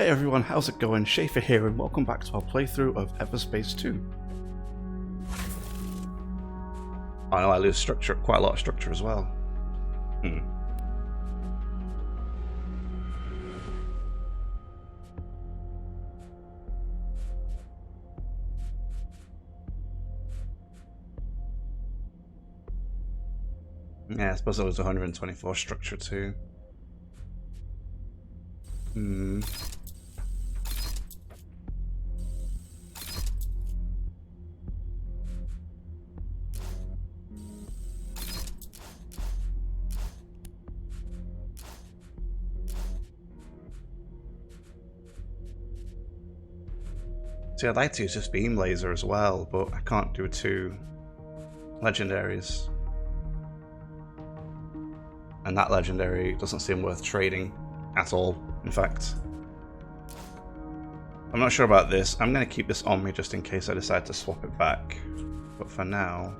everyone, how's it going? Schaefer here, and welcome back to our playthrough of Everspace 2. I know I lose structure, quite a lot of structure as well. Yeah, I suppose I lose 124 structure too. See, I'd like to use this beam laser as well, but I can't do 2 legendaries. And that legendary doesn't seem worth trading at all, in fact. I'm not sure about this. I'm going to keep this on me just in case I decide to swap it back. But for now,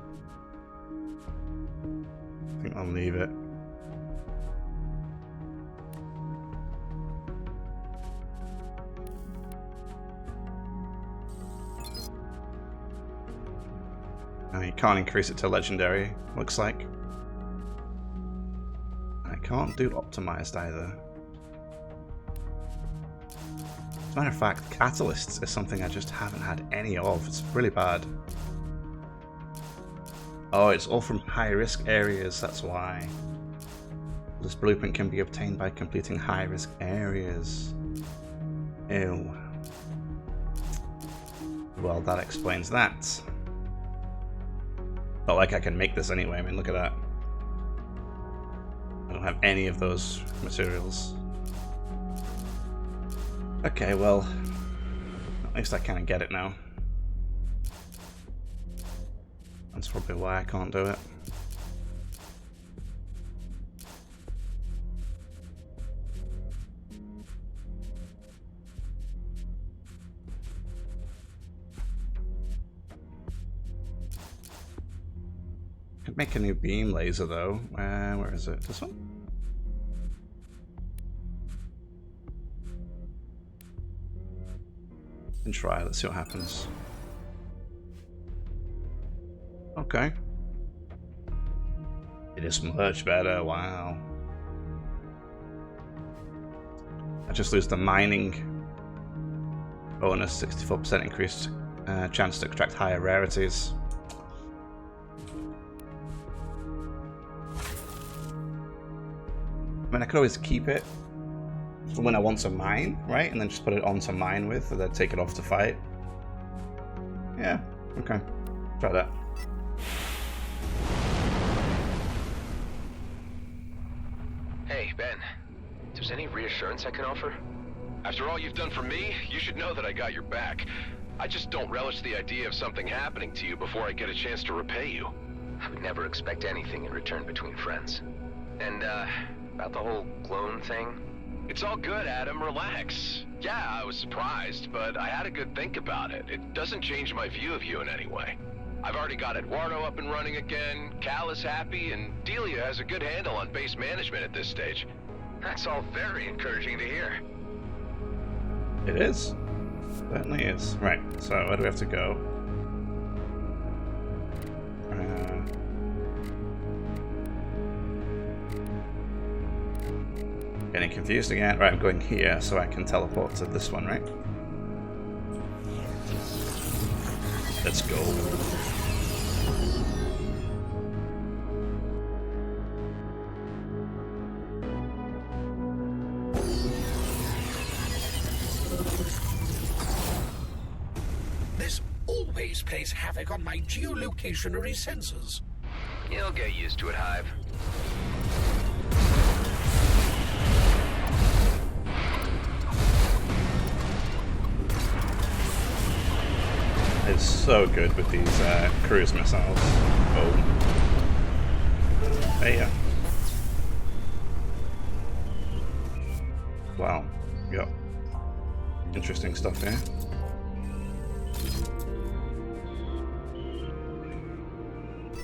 I think I'll leave it. Now you can't increase it to legendary, looks like. I can't do optimized either. As a matter of fact, catalysts is something I just haven't had any of. It's really bad. Oh, it's all from high risk areas, that's why. This blueprint can be obtained by completing high risk areas. Ew. Well, that explains that. Not like I can make this anyway, I mean, look at that. I don't have any of those materials. Okay, well, at least I kind of get it now. That's probably why I can't do it. Could make a new beam laser though. Where is it? This one? And try, let's see what happens. Okay. It is much better, wow. I just lose the mining bonus, 64% increased chance to extract higher rarities. I mean, I could always keep it for when I want to mine, right? And then just put it on to mine with, and then take it off to fight. Yeah, okay. Try that. Hey, Ben. If there's any reassurance I can offer? After all you've done for me, you should know that I got your back. I just don't relish the idea of something happening to you before I get a chance to repay you. I would never expect anything in return between friends. And, about the whole clone thing? It's all good, Adam. Relax. Yeah, I was surprised, but I had a good think about it. It doesn't change my view of you in any way. I've already got Eduardo up and running again, Cal is happy, and Delia has a good handle on base management at this stage. That's all very encouraging to hear. It is. Certainly is. Right, so where do we have to go? Getting confused again. Right, I'm going here so I can teleport to this one, right? Let's go. This always plays havoc on my geolocationary sensors. You'll get used to it, Hive. It's so good with these cruise missiles. Oh. Hey, yeah. Wow. Yep. Interesting stuff here.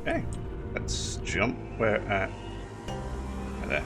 Okay. Let's jump. Where at? Right there.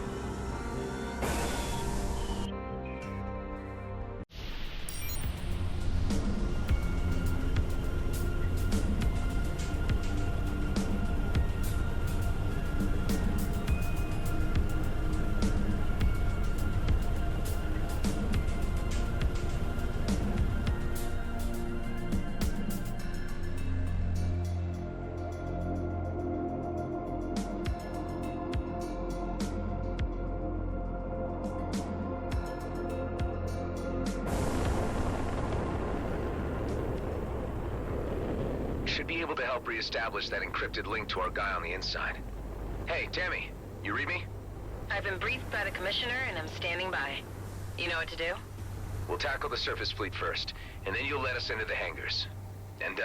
to help reestablish that encrypted link to our guy on the inside. Hey, Tammy, you read me? I've been briefed by the Commissioner, and I'm standing by. You know what to do? We'll tackle the surface fleet first, and then you'll let us into the hangars. And,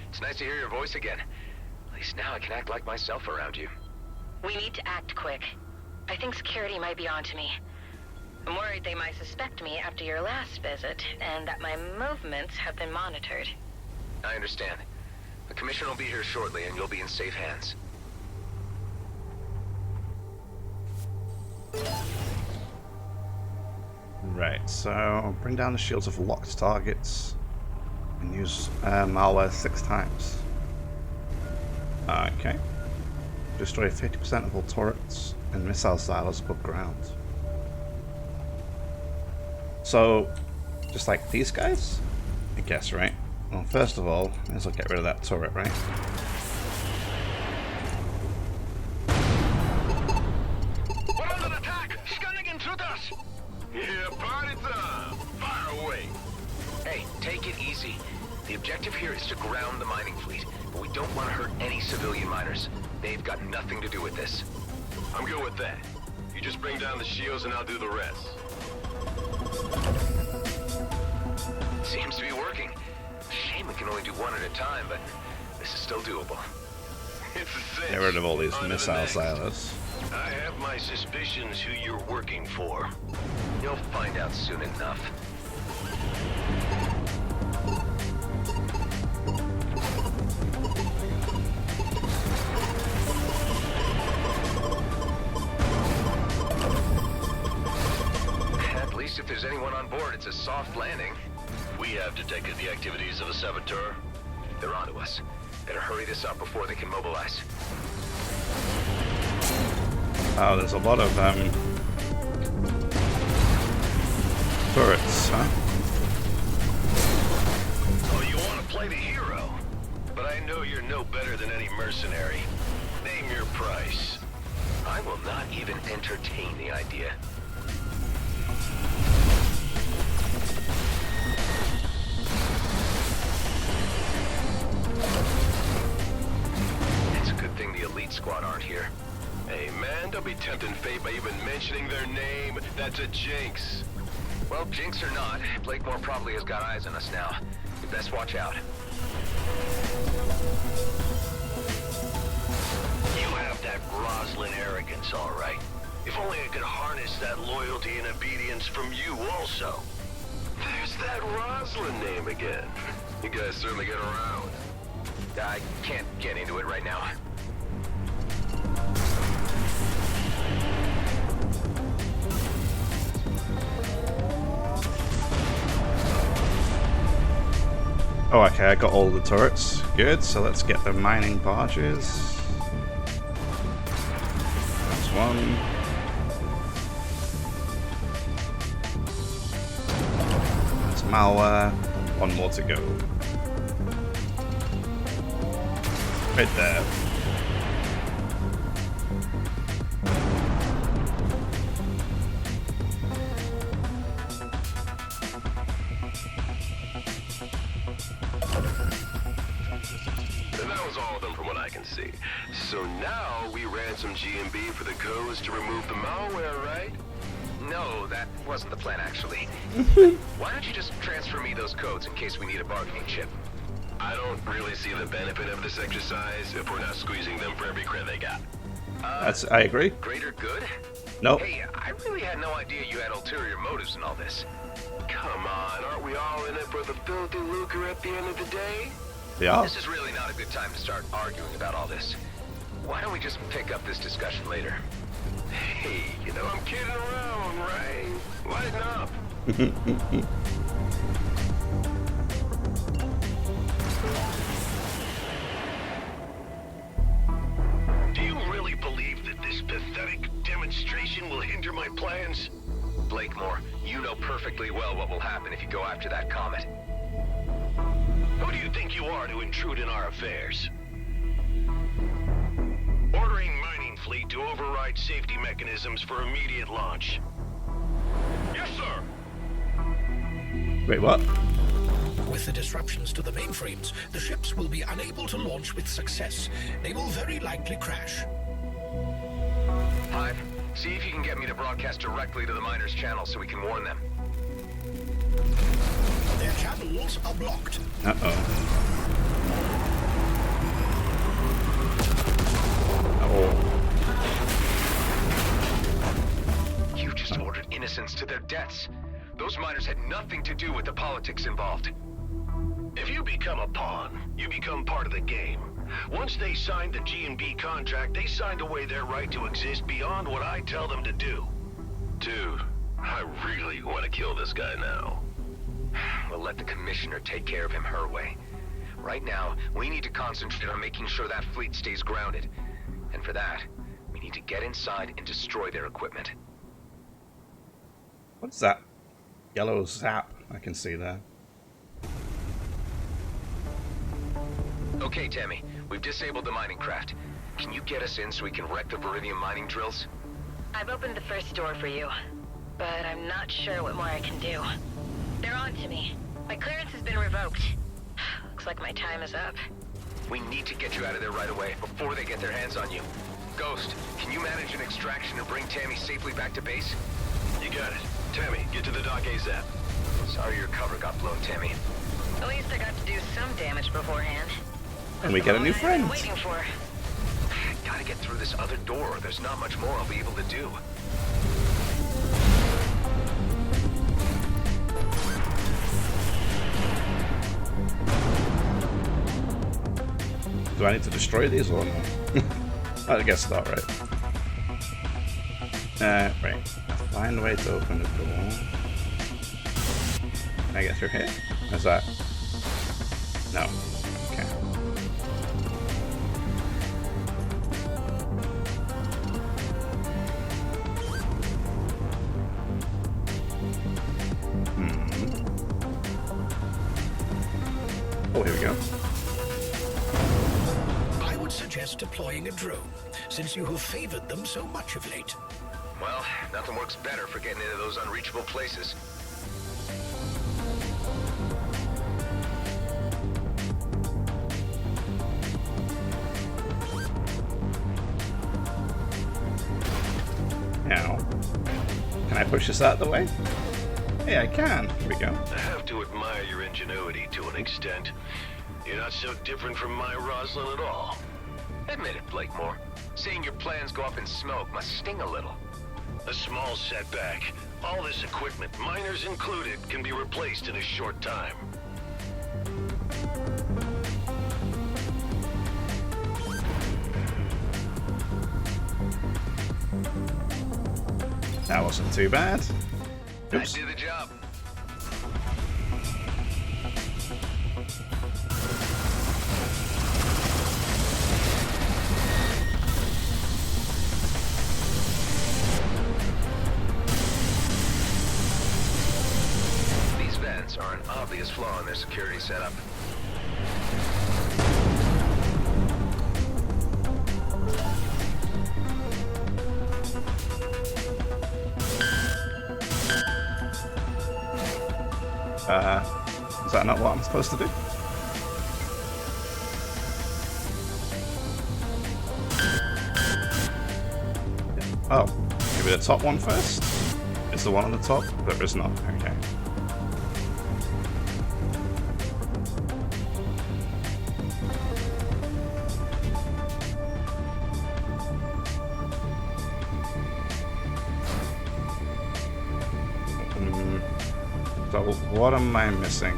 it's nice to hear your voice again. At least now I can act like myself around you. We need to act quick. I think security might be onto me. I'm worried they might suspect me after your last visit, and that my movements have been monitored. I understand. The Commissioner will be here shortly, and you'll be in safe hands. Right, so bring down the shields of locked targets and use malware 6 times. Okay. Destroy 50% of all turrets and missile silos above ground. So, just like these guys? I guess, right? Well, first of all, may as well get rid of that turret, right? We're under attack! Scanning intruders! Yeah, party time! Fire away! Hey, take it easy. The objective here is to ground the mining fleet, but we don't want to hurt any civilian miners. They've got nothing to do with this. I'm good with that. You just bring down the shields and I'll do the rest. Seems to be working. Shame we can only do one at a time, but this is still doable. It's a cinch. Get rid of all these On to the missile next. silos. I have my suspicions who you're working for. You'll find out soon enough. At least if there's anyone on board, it's a soft landing. We have detected the activities of a saboteur. They're onto us. Better hurry this up before they can mobilize. Oh, there's a lot of turrets, huh? Oh, you want to play the hero? But I know you're no better than any mercenary. Name your price. I will not even entertain the idea. It's a good thing the elite squad aren't here. Hey, man, don't be tempting fate by even mentioning their name. That's a jinx. Well, jinx or not, Blakemore probably has got eyes on us now. You best watch out. You have that Roslyn arrogance, all right. If only I could harness that loyalty and obedience from you also. There's that Roslyn name again. You guys certainly get around. I can't get into it right now. Oh, okay, I got all the turrets. Good, so let's get the mining barges. That's one. That's malware. One more to go. Right there. And that was all of them from what I can see. So now we ran some GMB for the codes to remove the malware, right? No, that wasn't the plan, actually. Why don't you just transfer me those codes in case we need a bargaining chip? I don't really see the benefit of this exercise if we're not squeezing them for every credit they got. I agree. Greater good? Nope. Hey, I really had no idea you had ulterior motives in all this. Come on, aren't we all in it for the filthy lucre at the end of the day? Yeah. This is really not a good time to start arguing about all this. Why don't we just pick up this discussion later? Hey, you know I'm kidding around, right? Lighten up. Do you really believe that this pathetic demonstration will hinder my plans? Blakemore, you know perfectly well what will happen if you go after that comet. Who do you think you are to intrude in our affairs? Ordering mining fleet to override safety mechanisms for immediate launch. Yes, sir. Wait, what? With the disruptions to the mainframes, the ships will be unable to launch with success. They will very likely crash. Hive, see if you can get me to broadcast directly to the miners' channel so we can warn them. Their channels are blocked. Uh-oh. Oh. You just ordered innocents to their deaths. Those miners had nothing to do with the politics involved. If you become a pawn, you become part of the game. Once they signed the G&B contract, they signed away their right to exist beyond what I tell them to do. Dude, I really want to kill this guy now. We'll let the commissioner take care of him her way. Right now, we need to concentrate on making sure that fleet stays grounded. And for that, we need to get inside and destroy their equipment. What's that? Yellow zap I can see there. Okay, Tammy, we've disabled the mining craft. Can you get us in so we can wreck the Viridium mining drills? I've opened the first door for you, but I'm not sure what more I can do. They're on to me. My clearance has been revoked. Looks like my time is up. We need to get you out of there right away, before they get their hands on you. Ghost, can you manage an extraction and bring Tammy safely back to base? You got it. Tammy, get to the dock ASAP. Sorry your cover got blown, Tammy. At least I got to do some damage beforehand. And we get a new friend. I've been waiting for. Gotta get through this other door. There's not much more I'll be able to do. Do I need to destroy these or not? I guess not, right? Right. Find a way to open the door. Can I get through here? How's that? No. Okay. Oh, here we go. I would suggest deploying a drone, since you have favored them so much of late. Well, nothing works better for getting into those unreachable places. Now, can I push this out of the way? Hey, I can. Here we go. I have to admire your ingenuity to an extent. You're not so different from my Roslyn at all. Admit it, Blakemore. Seeing your plans go up in smoke must sting a little. A small setback. All this equipment, miners included, can be replaced in a short time. That wasn't too bad. Oops. That did the job. These vents are an obvious flaw in their security setup. Is that not what I'm supposed to do? Oh, maybe the top one first? Is the one on the top? There is not. Okay. So what am I missing?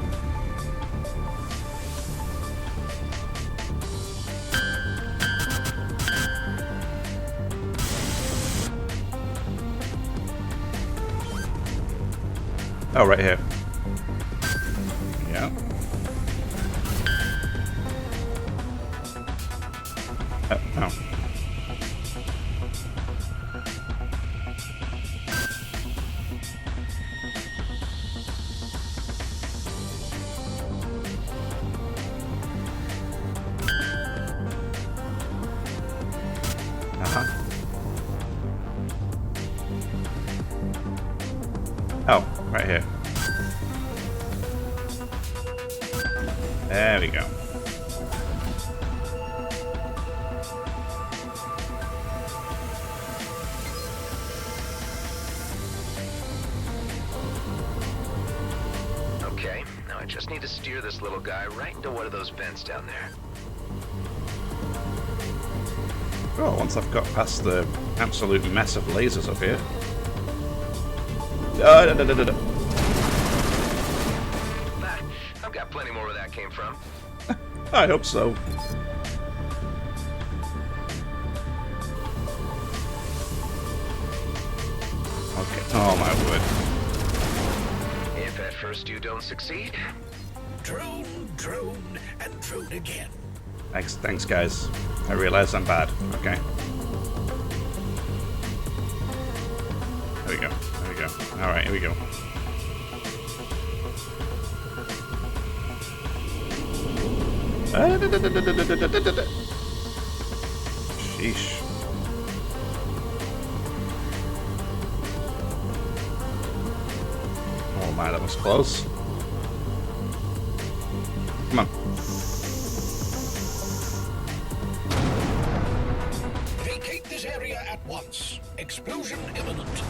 Oh, right here. Yeah. No. Oh, right here. There we go. Okay, now I just need to steer this little guy right into one of those vents down there. Oh, once I've got past the absolute mess of lasers up here. I've got plenty more where that came from. I hope so. Okay. Oh my word. If at first you don't succeed, Drone, drone, and drone again. Thanks, guys. I realize I'm bad. Okay. There we go. There we go. All right, here we go. Sheesh. Oh man, that was close. Come on. Vacate this area at once. Explosion imminent.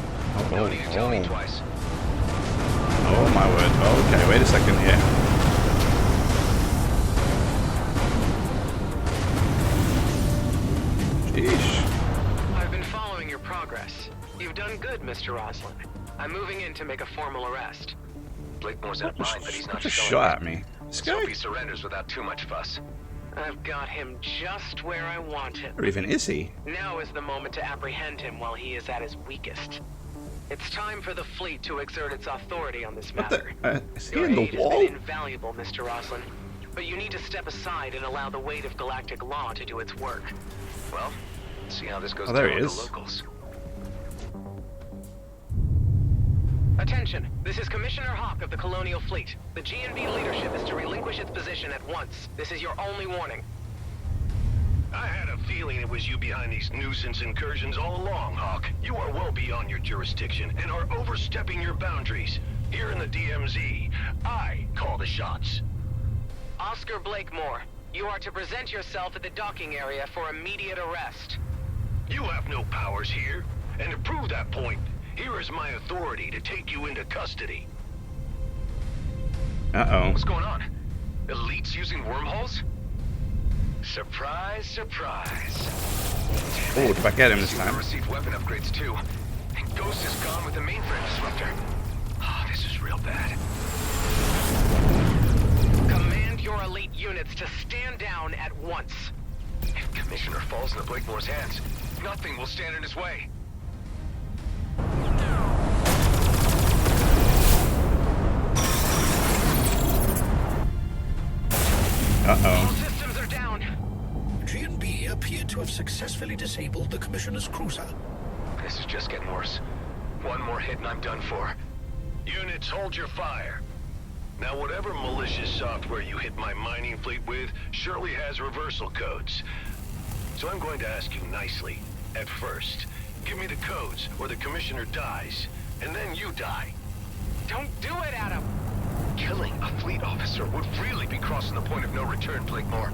no need to tell me twice. Oh my word. Okay, wait a second here. Sheesh. I've been following your progress. You've done good, Mr. Roslin. I'm moving in to make a formal arrest. Blakemore's out of mind, but he's not Just showing shot it. at me. This So guy? if he surrenders without too much fuss. I've got him just where I want him. Or even is he? Now is the moment to apprehend him while he is at his weakest. It's time for the fleet to exert its authority on this What matter. the? Is he Your in the aid has wall? been invaluable, Mr. Roslin. But you need to step aside and allow the weight of galactic law to do its work. Well, let's see how this goes Oh, there down he with is. the locals. Attention, this is Commissioner Hawk of the Colonial Fleet. The GNB leadership is to relinquish its position at once. This is your only warning. I had a feeling it was you behind these nuisance incursions all along, Hawk. You are well beyond your jurisdiction and are overstepping your boundaries. Here in the DMZ, I call the shots. Oscar Blakemore, you are to present yourself at the docking area for immediate arrest. You have no powers here, and to prove that point, here is my authority to take you into custody. Uh-oh. What's going on? Elites using wormholes? Surprise, surprise. Oh, did I get him this Super time? received weapon upgrades too. And Ghost is gone with the mainframe disruptor. Oh, this is real bad. Command your elite units to stand down at once. If Commissioner falls into Blakemore's hands, nothing will stand in his way. All Uh-oh. systems are down. GNB appear to have successfully disabled the Commissioner's cruiser. This is just getting worse. One more hit and I'm done for. Units, hold your fire. Now, whatever malicious software you hit my mining fleet with surely has reversal codes. So I'm going to ask you nicely. At first, give me the codes or the Commissioner dies. And then you die. Don't do it, Adam. Killing a fleet officer would really be crossing the point of no return, Blakemore.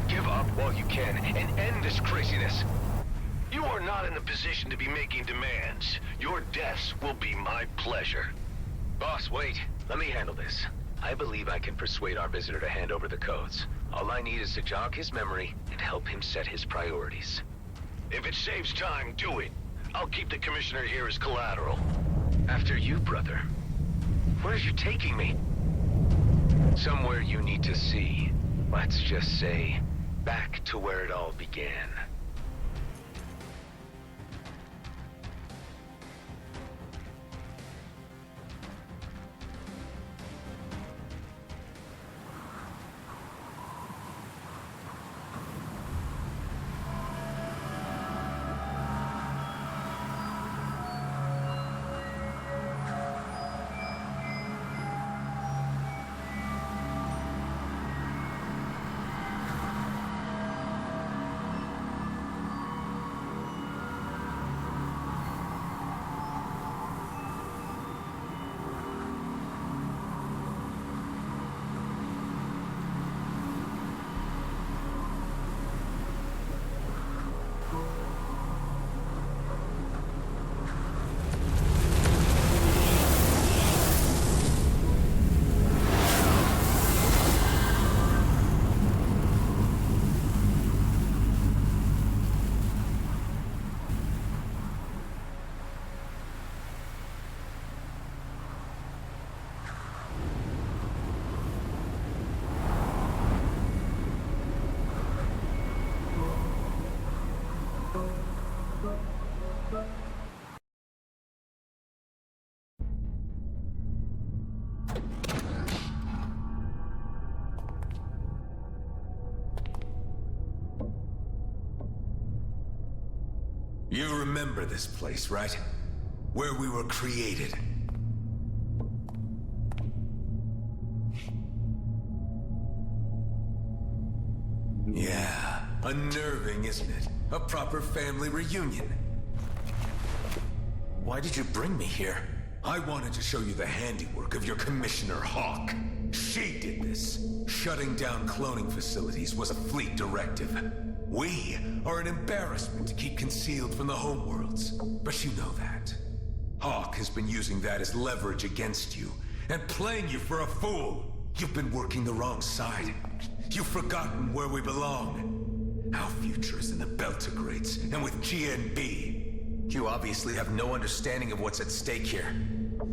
Give up while you can and end this craziness. You are not in a position to be making demands. Your deaths will be my pleasure. Boss, wait. Let me handle this. I believe I can persuade our visitor to hand over the codes. All I need is to jog his memory and help him set his priorities. If it saves time, do it. I'll keep the Commissioner here as collateral. After you, brother. Where's you taking me? Somewhere you need to see. Let's just say, back to where it all began. You remember this place, right? Where we were created. Yeah, unnerving, isn't it? A proper family reunion. Why did you bring me here? I wanted to show you the handiwork of your Commissioner Hawk. She did this. Shutting down cloning facilities was a fleet directive. We are an embarrassment to keep concealed from the homeworlds, but you know that. Hawk has been using that as leverage against you, and playing you for a fool. You've been working the wrong side. You've forgotten where we belong. Our future is in the Beltigrades, and with GNB. You obviously have no understanding of what's at stake here.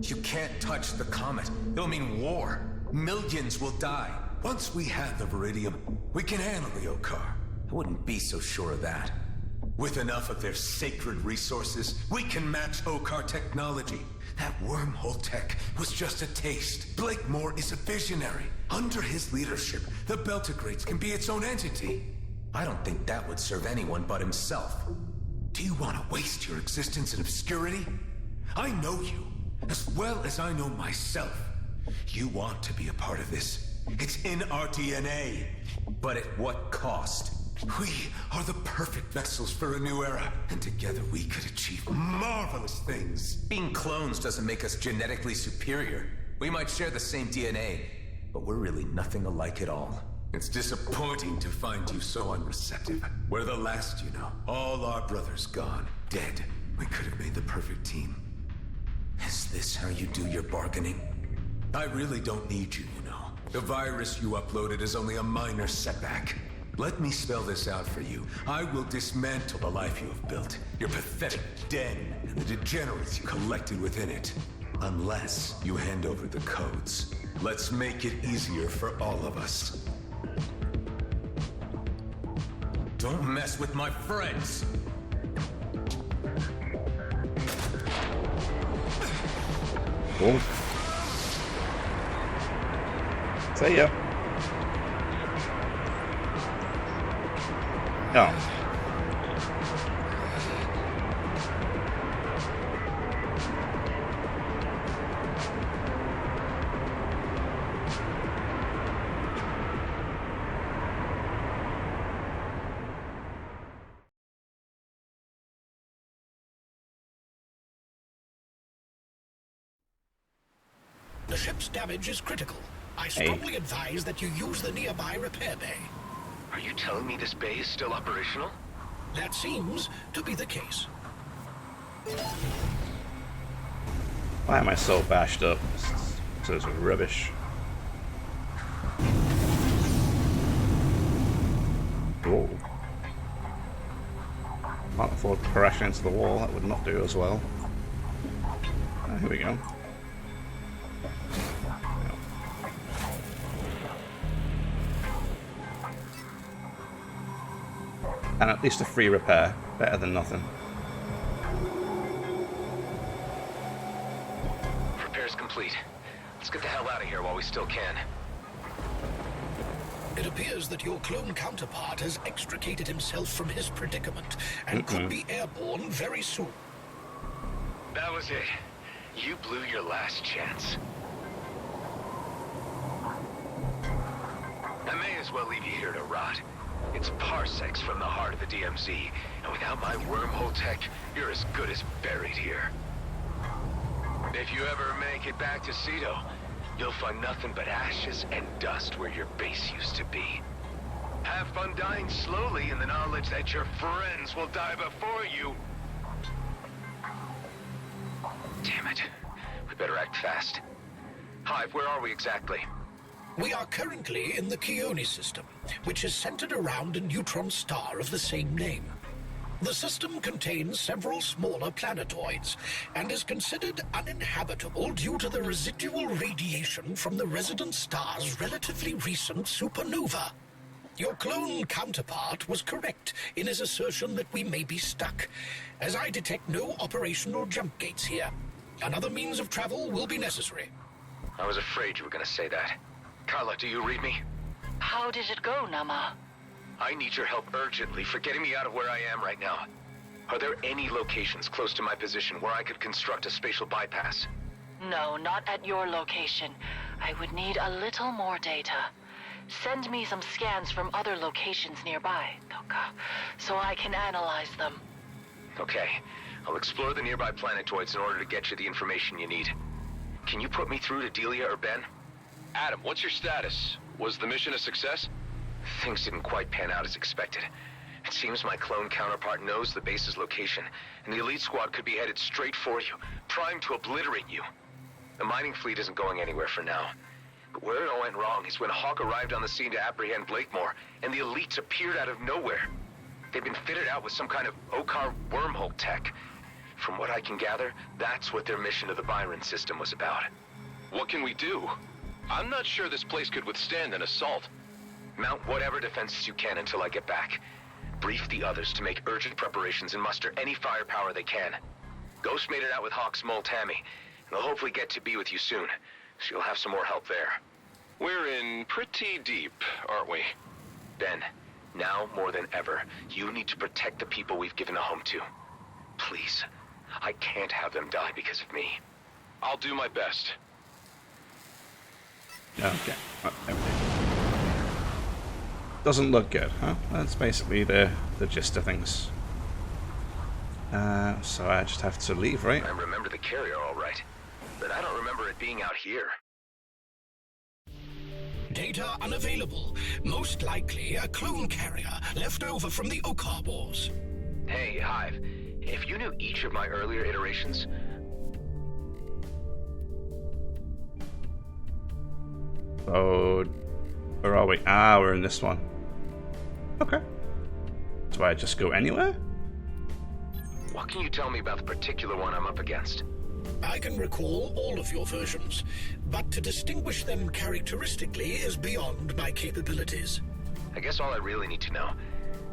You can't touch the comet. It'll mean war. Millions will die. Once we have the Viridium, we can handle the Okar. I wouldn't be so sure of that. With enough of their sacred resources, we can match Okar technology. That wormhole tech was just a taste. Blakemore is a visionary. Under his leadership, the Beltigrades can be its own entity. I don't think that would serve anyone but himself. Do you want to waste your existence in obscurity? I know you, as well as I know myself. You want to be a part of this. It's in our DNA. But at what cost? We are the perfect vessels for a new era, and together we could achieve marvelous things. Being clones doesn't make us genetically superior. We might share the same DNA, but we're really nothing alike at all. It's disappointing to find you so unreceptive. We're the last, you know. All our brothers gone, dead. We could have made the perfect team. Is this how you do your bargaining? I really don't need you, you know. The virus you uploaded is only a minor setback. Let me spell this out for you. I will dismantle the life you have built, your pathetic den, and the degenerates you collected within it. Unless you hand over the codes. Let's make it easier for all of us. Don't mess with my friends! Cool. See ya. Oh. The ship's damage is critical. I strongly advise that you use the nearby repair bay. Are you telling me this bay is still operational? That seems to be the case. Why am I so bashed up? This is rubbish. Whoa. Can't afford crashing into the wall, that would not do as well. Oh, here we go. And at least a free repair. Better than nothing. Repairs complete. Let's get the hell out of here while we still can. It appears that your clone counterpart has extricated himself from his predicament and could be airborne very soon. That was it. You blew your last chance. I may as well leave you here to rot. It's parsecs from the heart of the DMZ, and without my wormhole tech, you're as good as buried here. If you ever make it back to Cedo, you'll find nothing but ashes and dust where your base used to be. Have fun dying slowly in the knowledge that your friends will die before you. Damn it. We better act fast. Hive, where are we exactly? We are currently in the Keone system, which is centered around a neutron star of the same name. The system contains several smaller planetoids and is considered uninhabitable due to the residual radiation from the resident star's relatively recent supernova. Your clone counterpart was correct in his assertion that we may be stuck, as I detect no operational jump gates here. Another means of travel will be necessary. I was afraid you were gonna say that. Carla, do you read me? How did it go, Nama? I need your help urgently for getting me out of where I am right now. Are there any locations close to my position where I could construct a spatial bypass? No, not at your location. I would need a little more data. Send me some scans from other locations nearby, Toka, so I can analyze them. Okay. I'll explore the nearby planetoids in order to get you the information you need. Can you put me through to Delia or Ben? Adam, what's your status? Was the mission a success? Things didn't quite pan out as expected. It seems my clone counterpart knows the base's location, and the elite squad could be headed straight for you, primed to obliterate you. The mining fleet isn't going anywhere for now. But where it all went wrong is when Hawk arrived on the scene to apprehend Blakemore, and the elites appeared out of nowhere. They've been fitted out with some kind of Okar wormhole tech. From what I can gather, that's what their mission to the Byron system was about. What can we do? I'm not sure this place could withstand an assault. Mount whatever defenses you can until I get back. Brief the others to make urgent preparations and muster any firepower they can. Ghost made it out with Hawk's mole Tammy, and they'll hopefully get to be with you soon, so you'll have some more help there. We're in pretty deep, aren't we? Ben, now more than ever, you need to protect the people we've given a home to. Please, I can't have them die because of me. I'll do my best. Okay. Doesn't look good, huh? That's basically the gist of things. So I just have to leave, right? I remember the carrier all right, but I don't remember it being out here. Data unavailable. Most likely a clone carrier left over from the Okar Wars. Hey, Hive, if you knew each of my earlier iterations... Oh, where are we? Ah, we're in this one. Okay. Do I just go anywhere? What can you tell me about the particular one I'm up against? I can recall all of your versions, but to distinguish them characteristically is beyond my capabilities. I guess all I really need to know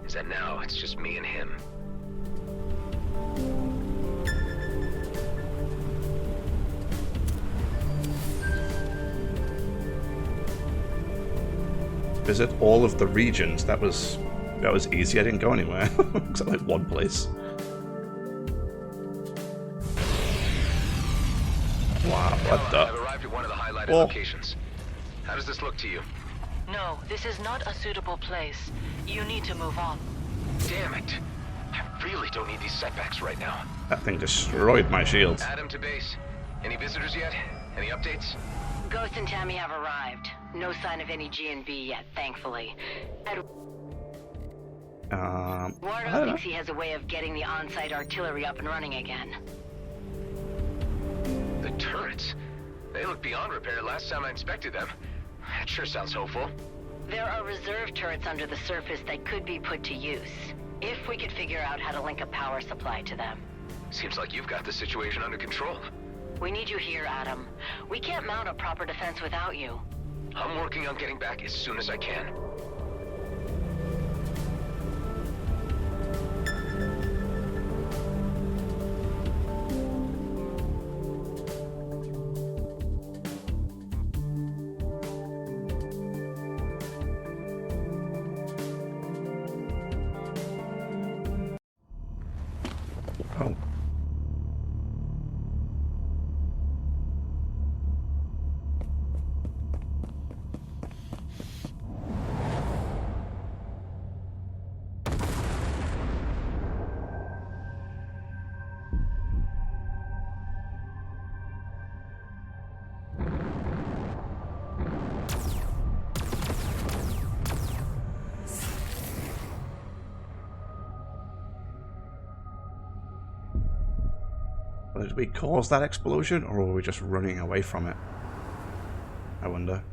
is that now it's just me and him. Visit all of the regions. That was easy. I didn't go anywhere except like one place. Wow, what the? I've arrived at one of the highlighted locations. How does this look to you? No, this is not a suitable place. You need to move on. Damn it. I really don't need these setbacks right now. That thing destroyed my shield. Adam to base. Any visitors yet? Any updates? Ghost and Tammy have arrived. No sign of any G&B yet, thankfully. Wardo thinks he has a way of getting the on-site artillery up and running again. The turrets? They look beyond repair last time I inspected them. That sure sounds hopeful. There are reserve turrets under the surface that could be put to use, if we could figure out how to link a power supply to them. Seems like you've got the situation under control. We need you here, Adam. We can't mount a proper defense without you. I'm working on getting back as soon as I can. Oh. Did we cause that explosion, or were we just running away from it? I wonder.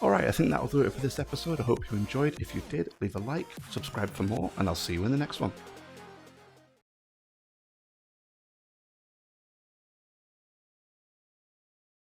Alright, I think that'll do it for this episode. I hope you enjoyed. If you did, leave a like, subscribe for more, and I'll see you in the next one.